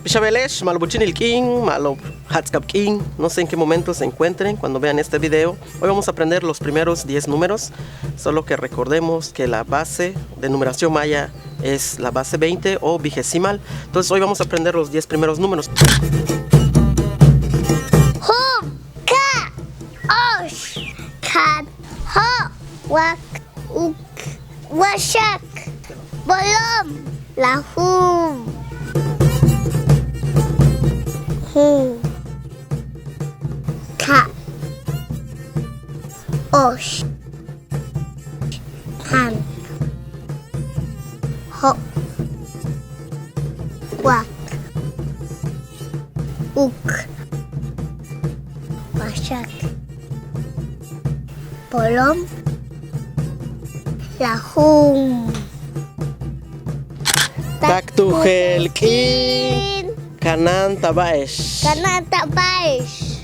Pishabelesh, Malubuchin el King, Malo Hatskap King, no sé en qué momento se encuentren cuando vean este video. Hoy vamos a aprender los primeros 10 números, solo que recordemos que la base de numeración maya es la base 20 o vigesimal. Entonces hoy vamos a aprender los 10 primeros números. Hum, ka, osh, kad, ho, wak, uk, washak, bolom, lahum. Hum, ka, osh, kan, ho, wak, uk, washak, bolom, lahum. Taktuhel King, Kanan Tabaesh. Kanan tabaesh.